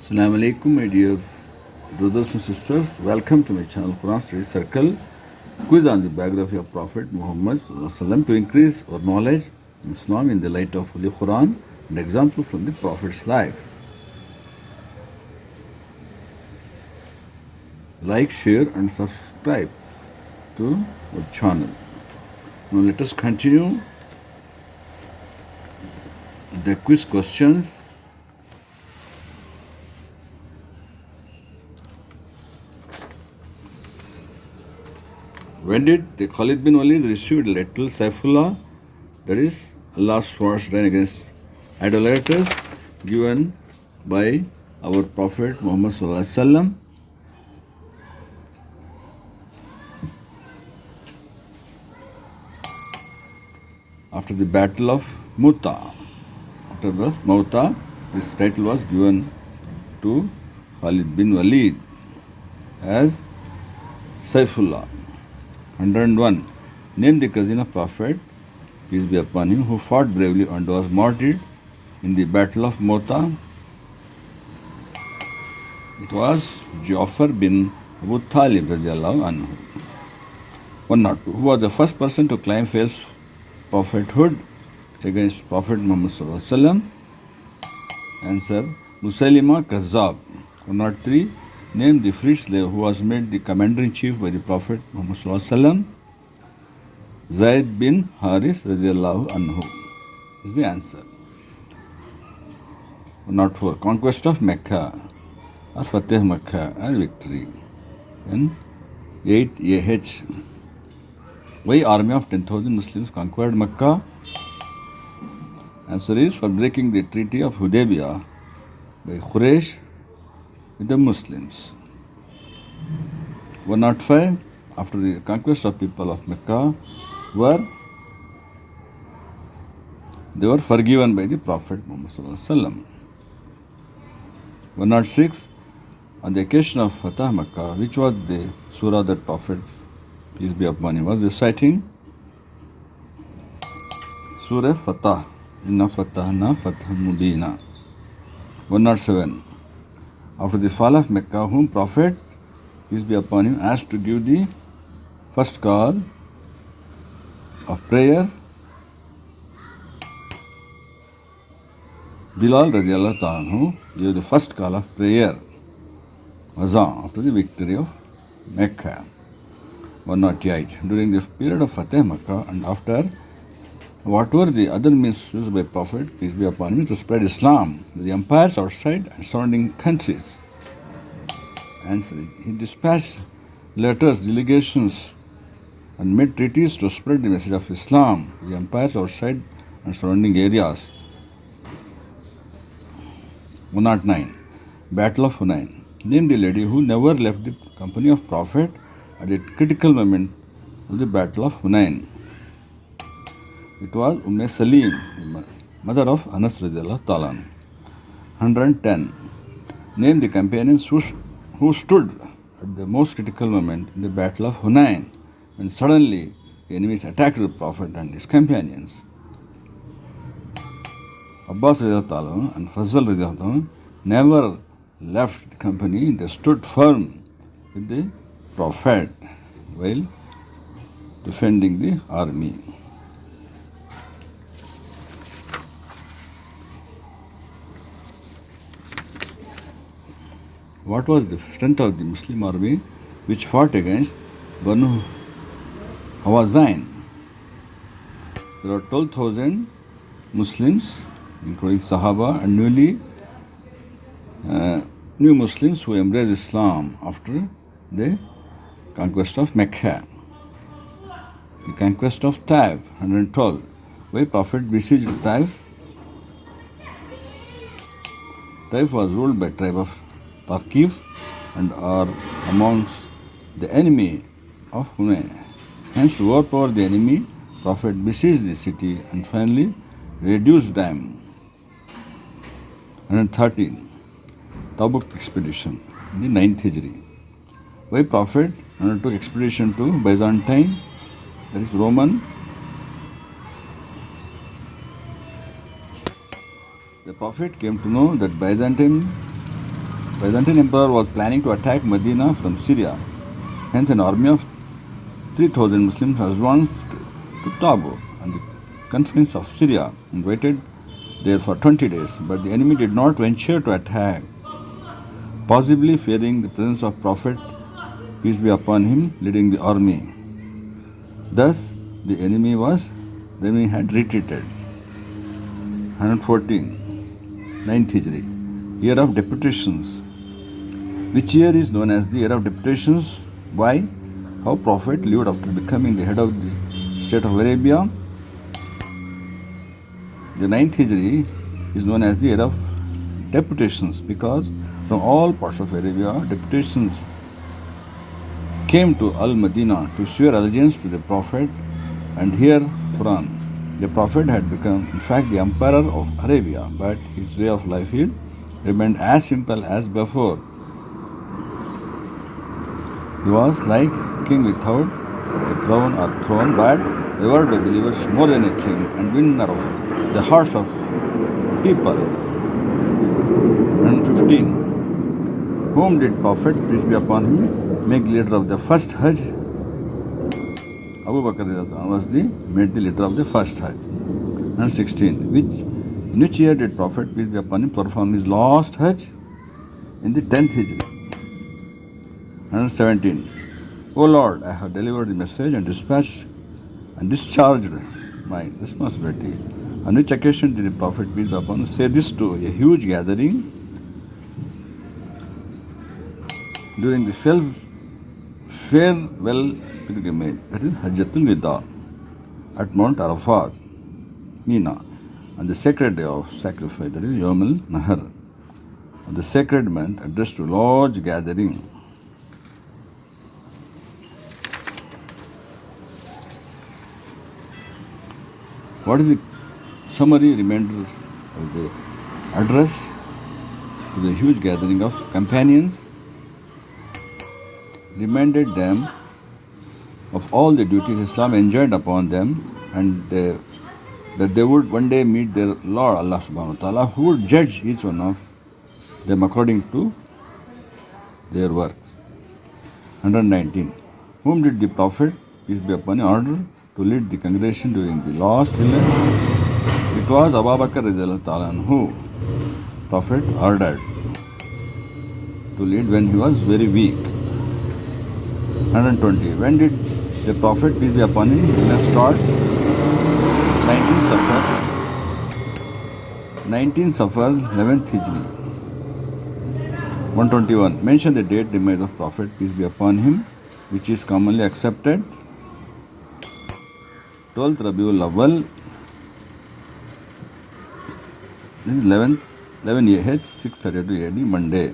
Assalamu alaikum, my dear brothers and sisters. Welcome to my channel Quran Study Circle. Quiz on the biography of Prophet Muhammad Sallallahu to increase our knowledge in Islam in the light of Holy Quran and example from the Prophet's life. Like, share, and subscribe to our channel. Now let us continue the quiz questions. When did the Khalid bin Walid receive the little Saifullah, that is Allah's first reign against idolaters, given by our Prophet Muhammad Sallallahu Alaihi Wasallam? After the Battle of Mutah. After the Mutah, this title was given to Khalid bin Walid as Saifullah. 101. Name the cousin of Prophet, peace be upon him, who fought bravely and was martyred in the Battle of Mutah. It was Ja'far bin Abu Talib radiallahu anhu. 102. Who was the first person to claim false prophethood against Prophet Muhammad Sallallahu Alaihi Wasallam? Answer: Musaylima Kazzab. 103. Name the freed slave who was made the commander-in-chief by the Prophet Muhammad Sallallahu Alaihi Wasallam. Zayd bin Haris radiallahu anhu is the answer. 104. Conquest of Mecca or Fateh Makkah or victory. And 8. AH. Why army of 10,000 Muslims conquered Makkah? Answer is for breaking the treaty of Hudaybiyah by Quraysh with the Muslims. 105. After the conquest of people of Mecca they were forgiven by the Prophet Muhammad Sallallahu Alaihi Wasallam. 106. On the occasion of Fatah Makkah, which was the surah that Prophet, peace be upon him, was reciting? Surah Fatah. Inna Fatahna Fathan Mubina. 107. After the fall of Mecca, whom Prophet, peace be upon him, asked to give the first call of prayer? Bilal radiallahu anhu gave the first call of prayer, Azan, after the victory of Mecca. 108. During the period of Fateh Makkah and after, what were the other means used by Prophet, peace be upon him, to spread Islam to the empires outside and surrounding countries? Answer: he dispatched letters, delegations, and made treaties to spread the message of Islam to the empires outside and surrounding areas. 109. Battle of Hunain. Name the lady who never left the company of Prophet at the critical moment of the Battle of Hunain. It was Salim, the mother of Anas radiallahu ta'ala. 110. Name the companions who stood at the most critical moment in the Battle of Hunain, when suddenly the enemies attacked the Prophet and his companions. Abbas radiallahu ta'ala and Fazl radiallahu ta'ala never left the company. They stood firm with the Prophet while defending the army. What was the strength of the Muslim army which fought against Banu Hawazin? There are 12,000 Muslims, including Sahaba and new Muslims who embraced Islam after the conquest of Mecca. The conquest of Taif, 112. Why Prophet besieged Taif? Taif was ruled by tribe of Taqif and are amongst the enemy of Hunain. Hence, to overpower the enemy, Prophet besieged the city and finally reduced them. 113. Tabuk expedition in the 9th Hijri. Why Prophet undertook expedition to Byzantine, that is Roman? The Prophet came to know that Byzantine Byzantine emperor was planning to attack Medina from Syria. Hence, an army of 3,000 Muslims advanced to pbuh and the confines of Syria and waited there for 20 days. But the enemy did not venture to attack, possibly fearing the presence of Prophet, peace be upon him, leading the army. Thus, the enemy had retreated. 114, 9th Hijri, year of deputations. Which year is known as the year of deputations? Why? How Prophet lived after becoming the head of the state of Arabia. The 9th Hijri is known as the year of deputations because from all parts of Arabia, deputations came to Al-Madinah to swear allegiance to the Prophet, and herefrom the Prophet had become, in fact, the emperor of Arabia, but his way of life remained as simple as before. He was like king without a crown or throne, but revered by believers more than a king and winner of the hearts of people. 115. Whom did Prophet, peace be upon him, make leader of the first Hajj? Abu Bakr was made the leader of the first Hajj. 116. In which year did Prophet, peace be upon him, perform his last Hajj? In the 10th Hijri. 117. O Lord, I have delivered the message and dispatched and discharged my responsibility. On which occasion did the Prophet, peace be upon him, say this to a huge gathering during the farewell pilgrimage, that is Hajjatul Wida, at Mount Arafat, Mina, on the sacred day of sacrifice, that is Yom al-Nahar, on the sacred month, addressed to large gathering. What is the summary remainder of the address to the huge gathering of companions? Reminded them of all the duties Islam enjoined upon them, and that they would one day meet their Lord Allah subhanahu wa ta'ala, who would judge each one of them according to their works. 119. Whom did the Prophet, peace be upon him, order to lead the congregation during the last illness? It was Abu Bakr radiallahu ta'ala who Prophet ordered to lead when he was very weak. 120. When did the Prophet, peace be upon him, start? 19th Safar, 11th Hijri. 121. Mention the date demise of Prophet, peace be upon him, which is commonly accepted. 12th Rabiul Awwal, this is 11 AH 632 AD, Monday.